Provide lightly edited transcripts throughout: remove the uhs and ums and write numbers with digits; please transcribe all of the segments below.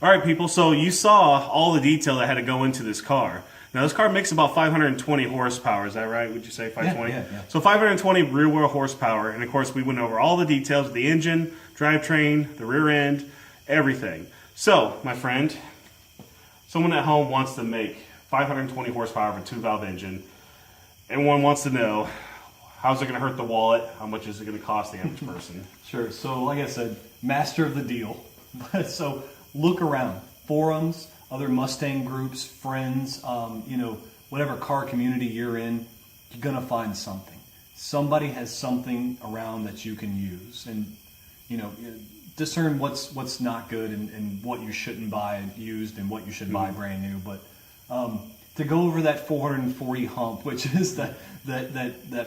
All right, people, so you saw all the detail that had to go into this car. Now, this car makes about 520 horsepower. Is that right? Would you say 520? Yeah. So 520 rear-wheel horsepower. And, of course, we went over all the details of the engine, drivetrain, the rear end, everything. So, my friend, someone at home wants to make 520 horsepower of a two-valve engine. Everyone wants to know, how's it going to hurt the wallet? How much is it going to cost the average person? Sure. So, like I said, master of the deal. So, look around. Forums, other Mustang groups, friends, whatever car community you're in, you're going to find something. Somebody has something around that you can use. And, discern what's not good and what you shouldn't buy used and what you should buy brand new. But to go over that 440 hump, which is that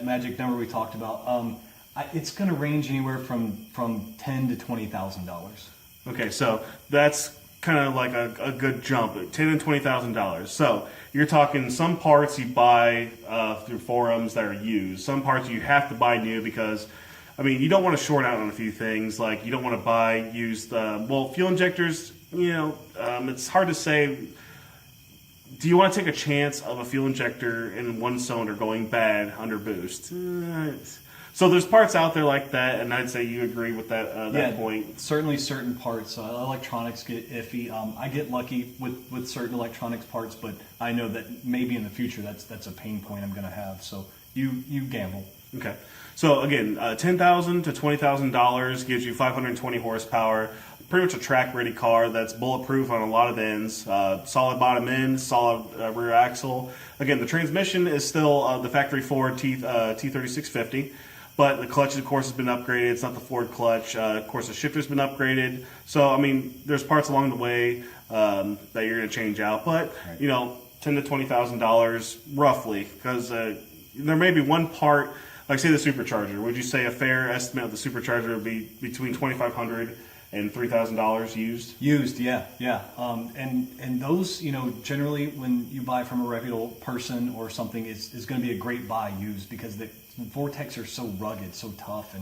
magic number we talked about, it's going to range anywhere from $10,000 to $20,000. Okay, so that's kind of like a good jump, $10,000 and $20,000. So you're talking some parts you buy through forums that are used. Some parts you have to buy new because, you don't want to short out on a few things. Like you don't want to buy used, fuel injectors, it's hard to say. Do you want to take a chance of a fuel injector in one cylinder going bad under boost? So there's parts out there like that, and I'd say you agree with that point. Certainly certain parts. Electronics get iffy. I get lucky with certain electronics parts, but I know that maybe in the future that's a pain point I'm going to have. So you gamble. Okay. So again, $10,000 to $20,000 gives you 520 horsepower. Pretty much a track-ready car that's bulletproof on a lot of ends. Solid bottom end, solid rear axle. Again, the transmission is still the factory Ford T3650. But the clutch, of course, has been upgraded. It's not the Ford clutch. Of course, the shifter's been upgraded. So, there's parts along the way that you're going to change out. But, $10,000 to $20,000 roughly, because there may be one part, like say the Supercharger. Would you say a fair estimate of the Supercharger would be between $2,500 and $3,000 used? Used, yeah. And those, generally when you buy from a reputable person or something, is going to be a great buy used because the Vortex are so rugged, so tough,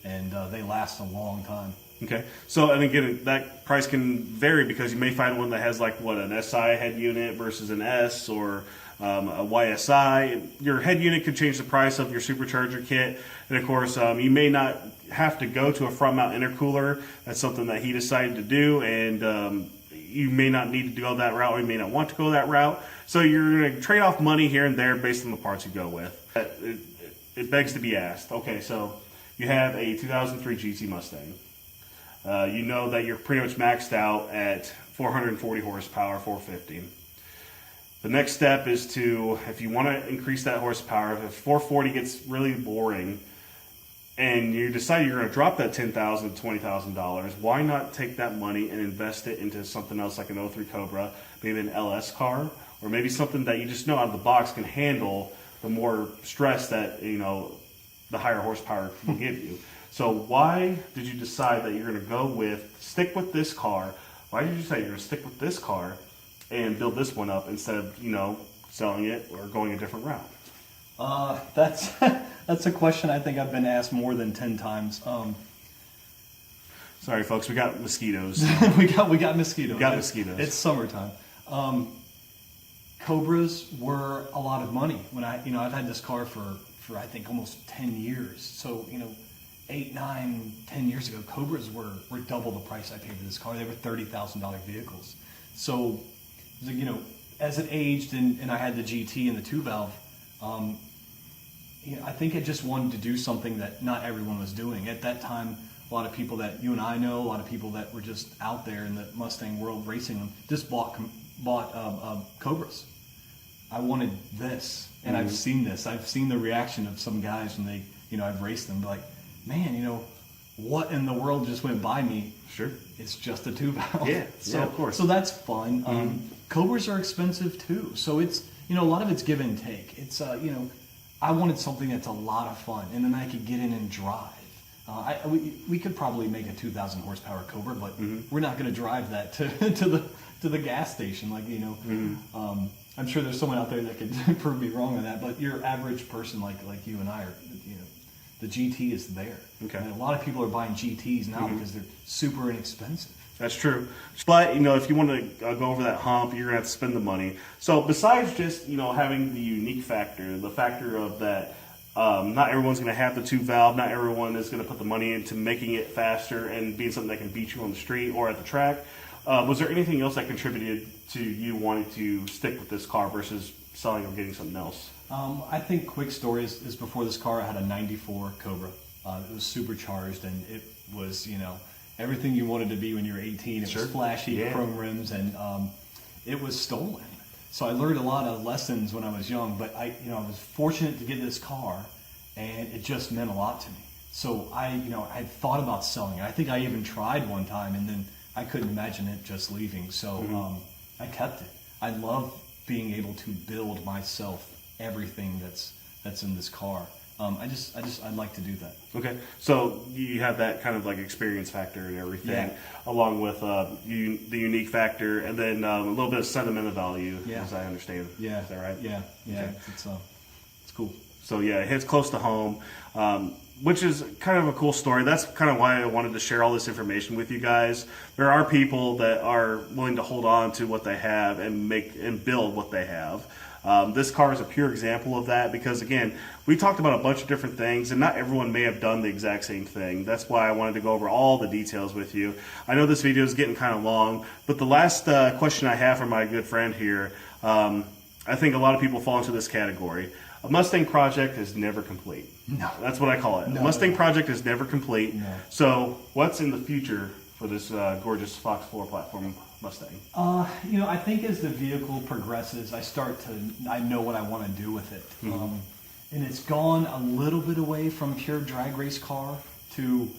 and they last a long time. Okay. So, and again, that price can vary because you may find one that has an SI head unit versus an S or a YSI. Your head unit could change the price of your Supercharger kit. And of course, you may not have to go to a front mount intercooler. That's something that he decided to do, and you may not need to go that route, or you may not want to go that route. So you're going to trade off money here and there based on the parts you go with. It begs to be asked. Okay, so you have a 2003 GT Mustang. You know that you're pretty much maxed out at 440 horsepower, 450. The next step is to, if you want to increase that horsepower, if 440 gets really boring, and you decide you're going to drop that $10,000 to $20,000, why not take that money and invest it into something else like an 03 Cobra, maybe an LS car, or maybe something that you just know out of the box can handle the more stress that the higher horsepower will give you. So why did you decide that you're going to stick with this car? Why did you say you're going to stick with this car and build this one up instead of selling it or going a different route? That's a question I think I've been asked more than 10 times. Sorry, folks, we got mosquitoes. we got mosquitoes. Mosquitoes. It's summertime. Cobras were a lot of money when I've had this car for I think almost 10 years. So 8, 9, 10 years ago, Cobras were double the price I paid for this car. They were $30,000 vehicles. So as it aged and I had the GT and the 2-valve, I think I just wanted to do something that not everyone was doing at that time. A lot of people that you and I know, a lot of people that were just out there in the Mustang world racing them, just bought Cobras. I wanted this, and I've seen this. I've seen the reaction of some guys when they, I've raced them, like, man, what in the world just went by me? Sure. It's just a 2-valve. Yeah, of course. So that's fun. Cobras are expensive too, so it's a lot of it's give and take. It's I wanted something that's a lot of fun, and then I could get in and drive. We could probably make a 2,000 horsepower Cobra, but we're not going to drive that to the gas station. I'm sure there's someone out there that could prove me wrong on that. But your average person like you and I are, the GT is there. Okay. And a lot of people are buying GTs now because they're super inexpensive. That's true. But, if you want to go over that hump, you're going to have to spend the money. So besides just, having the unique factor, the factor of that not everyone's going to have the 2-valve, not everyone is going to put the money into making it faster and being something that can beat you on the street or at the track, was there anything else that contributed to you wanting to stick with this car versus selling or getting something else? I think quick story is before this car I had a 94 Cobra. It was supercharged, and it was, everything you wanted to be when you were 18. It was flashy, chrome rims, and it was stolen. So I learned a lot of lessons when I was young, but I was fortunate to get this car, and it just meant a lot to me. So I had thought about selling it. I think I even tried one time, and then I couldn't imagine it just leaving. So I kept it. I love being able to build myself everything that's in this car. I'd like to do that. Okay, so you have that kind of like experience factor and everything, along with the unique factor, and then a little bit of sentimental value, as I understand. Yeah, is that right? Yeah, Okay. It's cool. So yeah, it hits close to home, which is kind of a cool story. That's kind of why I wanted to share all this information with you guys. There are people that are willing to hold on to what they have and make and build what they have. This car is a pure example of that because, again, we talked about a bunch of different things, and not everyone may have done the exact same thing. That's why I wanted to go over all the details with you. I know this video is getting kind of long, but the last question I have for my good friend here, I think a lot of people fall into this category. A Mustang project is never complete. No. That's what I call it. No, a Mustang project is never complete. No. So what's in the future for this gorgeous Fox 4 platform Mustang? I think as the vehicle progresses, I know what I want to do with it. And it's gone a little bit away from pure drag race car to,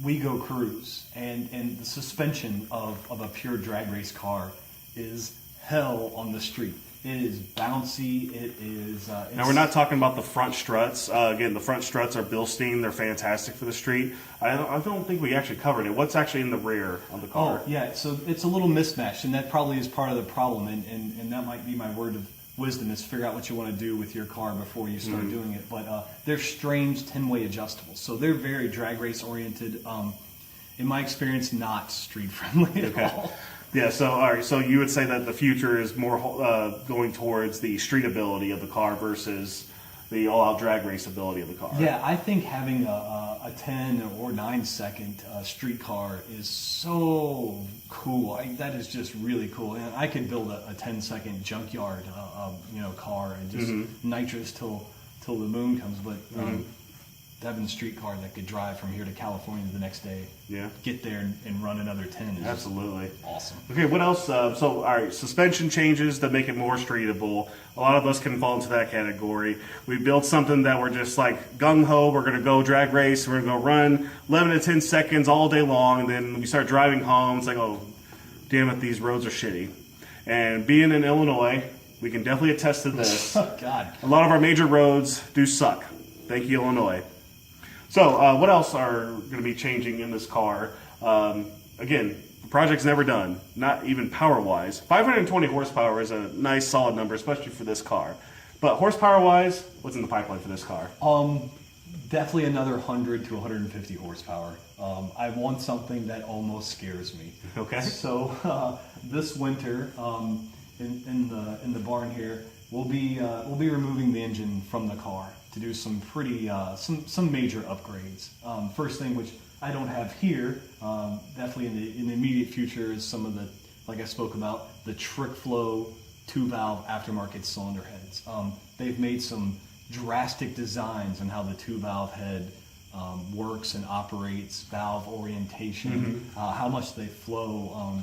we go cruise. And the suspension of a pure drag race car is hell on the street. It is bouncy. It is. Now, we're not talking about the front struts. Again, the front struts are Bilstein. They're fantastic for the street. I don't think we actually covered it. What's actually in the rear of the car? Oh, yeah. So it's a little mismatched, and that probably is part of the problem. And that might be my word of wisdom is figure out what you want to do with your car before you start doing it. But they're strange 10-way adjustables. So they're very drag race oriented. In my experience, not street friendly at all. Yeah, so all right, so you would say that the future is more going towards the street ability of the car versus the all-out drag race ability of the car. Yeah, I think having a 10 or 9 second street car is so cool. That is just really cool. And I could build a 10-second junkyard, car and just nitrous till the moon comes. But having a street car that could drive from here to California the next day, get there and run another 10 is absolutely awesome. Okay, what else? So, all right, suspension changes that make it more streetable. A lot of us can fall into that category. We built something that we're just like gung-ho, we're going to go drag race, we're going to go run 11 to 10 seconds all day long, and then we start driving home, it's like, oh, damn it, these roads are shitty. And being in Illinois, we can definitely attest to this. Oh, God. A lot of our major roads do suck. Thank you, Illinois. So, what else are going to be changing in this car? Again, the project's never done, not even power-wise. 520 horsepower is a nice, solid number, especially for this car. But horsepower-wise, what's in the pipeline for this car? Definitely another 100 to 150 horsepower. I want something that almost scares me. Okay. So this winter, in the barn here, we'll be removing the engine from the car to do some pretty some major upgrades. First thing, which I don't have here, definitely in the immediate future, is some of the, like I spoke about, the trick flow 2-valve aftermarket cylinder heads. They've made some drastic designs on how the 2-valve head works and operates, valve orientation, how much they flow.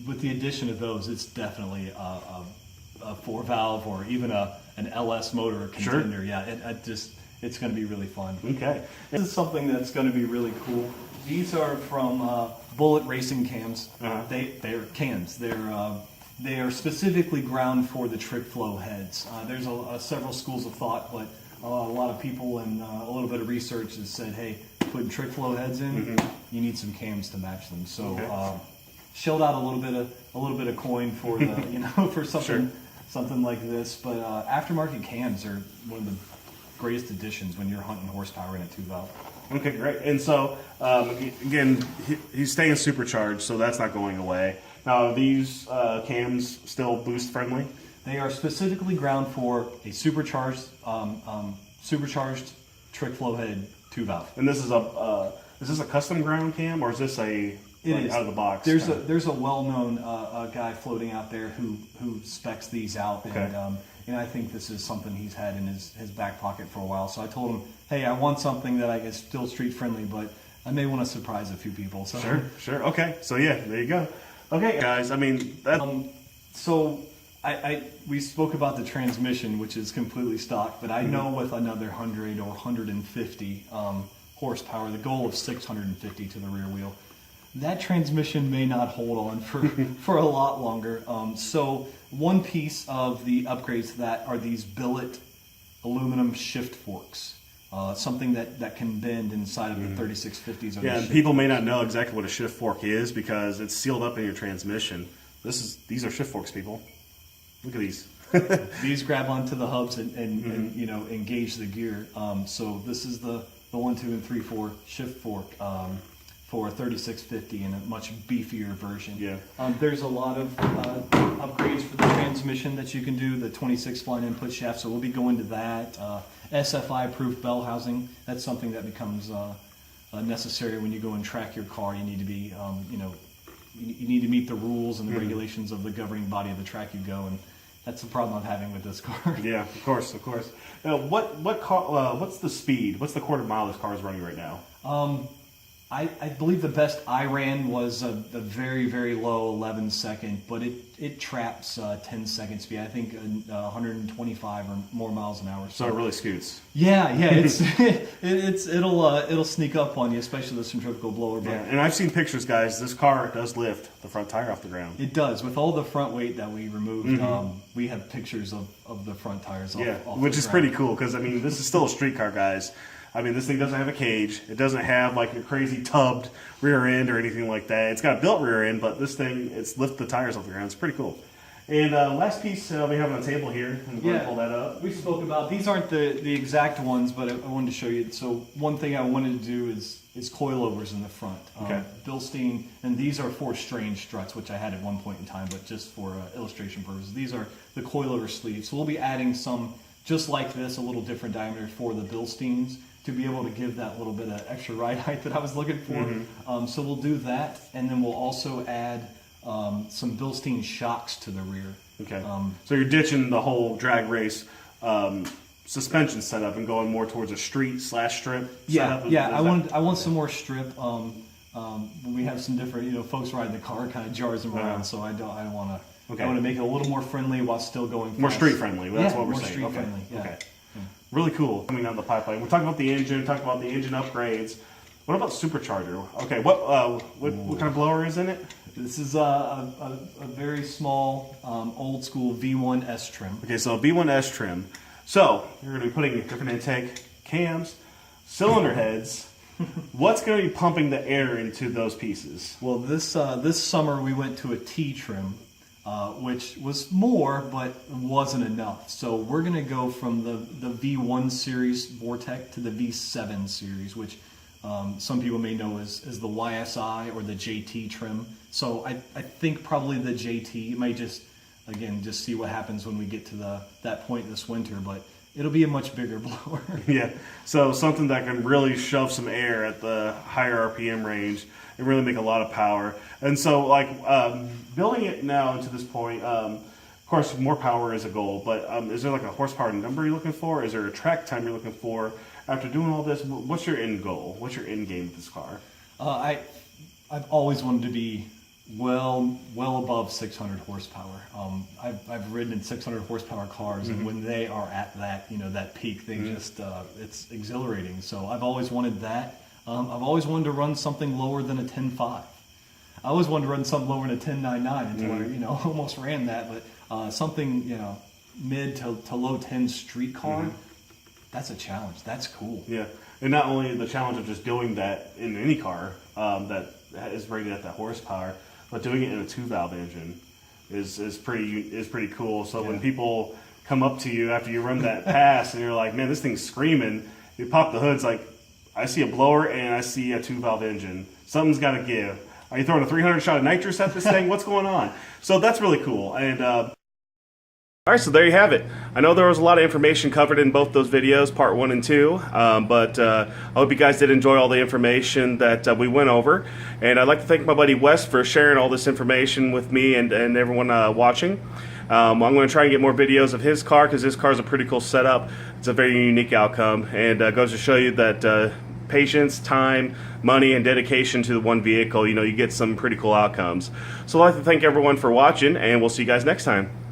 With the addition of those, it's definitely a 4-valve or even an LS motor contender. Sure. Yeah, it's going to be really fun. Okay. This is something that's going to be really cool. These are from Bullet Racing cams. They're cams. They are specifically ground for the trick flow heads. There's several schools of thought, but a lot of people and a little bit of research has said, hey, putting trick flow heads in, you need some cams to match them. So shelled out a little bit of coin for the for something like this. But aftermarket cams are one of the greatest additions when you're hunting horsepower in a 2-valve. Okay, great. And so, again, he's staying supercharged, so that's not going away. Now, are these cams still boost friendly? They are specifically ground for a supercharged trick flow head 2-valve. And this is a custom ground cam, or is this out of the box? There's a well-known guy floating out there who specs these out, okay. And I think this is something he's had in his back pocket for a while. So I told him, hey, I want something that is still street friendly, but I may want to surprise a few people. So. Sure. Okay, so yeah, there you go. Okay, guys. I mean, that. So we spoke about the transmission, which is completely stock, but I know with another 100 or 150 horsepower, the goal of 650 to the rear wheel, that transmission may not hold on for a lot longer. So one piece of the upgrades to that are these billet aluminum shift forks. Something that can bend inside of the 3650s. Yeah, and people may not know exactly what a shift fork is because it's sealed up in your transmission. These are shift forks, people. Look at these. These grab onto the hubs and engage the gear. So this is the 1, 2, and 3, 4 shift fork for a 3650 and a much beefier version. Yeah. There's a lot of upgrades for the transmission that you can do. The 26-line input shaft. So we'll be going to that. SFI-approved bell housing. That's something that becomes necessary when you go and track your car. You need to be, you need to meet the rules and the regulations of the governing body of the track you go, and that's the problem I'm having with this car. Yeah, of course. What's the speed? What's the quarter mile this car is running right now? I believe the best I ran was a very, very low 11-second, but it traps 10-second speed. I think 125 or more miles an hour. So it really scoots. Yeah, it'll sneak up on you, especially the centrifugal blower. But yeah, and I've seen pictures, guys. This car does lift the front tire off the ground. It does. With all the front weight that we removed, we have pictures of the front tires off which the is ground. Pretty cool because, I mean, this is still a street car, guys. I mean, this thing doesn't have a cage. It doesn't have like a crazy tubbed rear end or anything like that. It's got a built rear end, but this thing, it's lift the tires off the ground. It's pretty cool. And last piece we have on the table here. I'm going to pull that up. We spoke about, these aren't the exact ones, but I wanted to show you. So one thing I wanted to do is coilovers in the front. Okay. Bilstein, and these are for strange struts, which I had at one point in time, but just for illustration purposes. These are the coilover sleeves. So we'll be adding some, just like this, a little different diameter for the Bilsteins, to be able to give that little bit of extra ride height that I was looking for. So we'll do that, and then we'll also add some Bilstein shocks to the rear. Okay. So you're ditching the whole drag race suspension setup and going more towards a street / strip setup? I want some more strip. We have some different, folks riding the car, kind of jars them around, so I don't want to. Okay. I want to make it a little more friendly while still going fast. More street friendly. That's what we're more saying. Street friendly. Yeah. Okay. Really cool coming down the pipeline. We're talking about the engine, talking about the engine upgrades. What about Supercharger? Okay, what kind of blower is in it? This is a very small, old school V1S trim. Okay, so a V1S trim. So you're going to be putting different intake cams, cylinder heads. What's going to be pumping the air into those pieces? Well, this summer we went to a T trim. Which was more, but wasn't enough. So we're going to go from the V1 series Vortec to the V7 series, which some people may know as the YSI or the JT trim. So I think probably the JT. It might just see what happens when we get to that point this winter, but it'll be a much bigger blower. Yeah, so something that can really shove some air at the higher RPM range and really make a lot of power. And so, like, building it now to this point, of course, more power is a goal, but is there like a horsepower number you're looking for? Is there a track time you're looking for? After doing all this, what's your end goal? What's your end game with this car? I've always wanted to be well above 600 horsepower. I've ridden in 600 horsepower cars, and when they are at that peak, they just it's exhilarating. So I've always wanted that. I've always wanted to run something lower than a 10.5. I always wanted to run something lower than a 10.99 until I almost ran that. But something mid to low 10 street car, that's a challenge. That's cool. Yeah, and not only the challenge of just doing that in any car that is rated at that horsepower, but doing it in a 2-valve engine is pretty cool. So when people come up to you after you run that pass, and you're like, man, this thing's screaming. You pop the hood, it's like, I see a blower and I see a 2-valve engine. Something's got to give. Are you throwing a 300 shot of nitrous at this thing? What's going on? So that's really cool. And all right, so there you have it. I know there was a lot of information covered in both those videos, part 1 and 2, but I hope you guys did enjoy all the information that we went over. And I'd like to thank my buddy Wes for sharing all this information with me and everyone watching. I'm going to try and get more videos of his car because his car is a pretty cool setup. It's a very unique outcome, and goes to show you that patience, time, money, and dedication to the one vehicle, you get some pretty cool outcomes. So I'd like to thank everyone for watching, and we'll see you guys next time.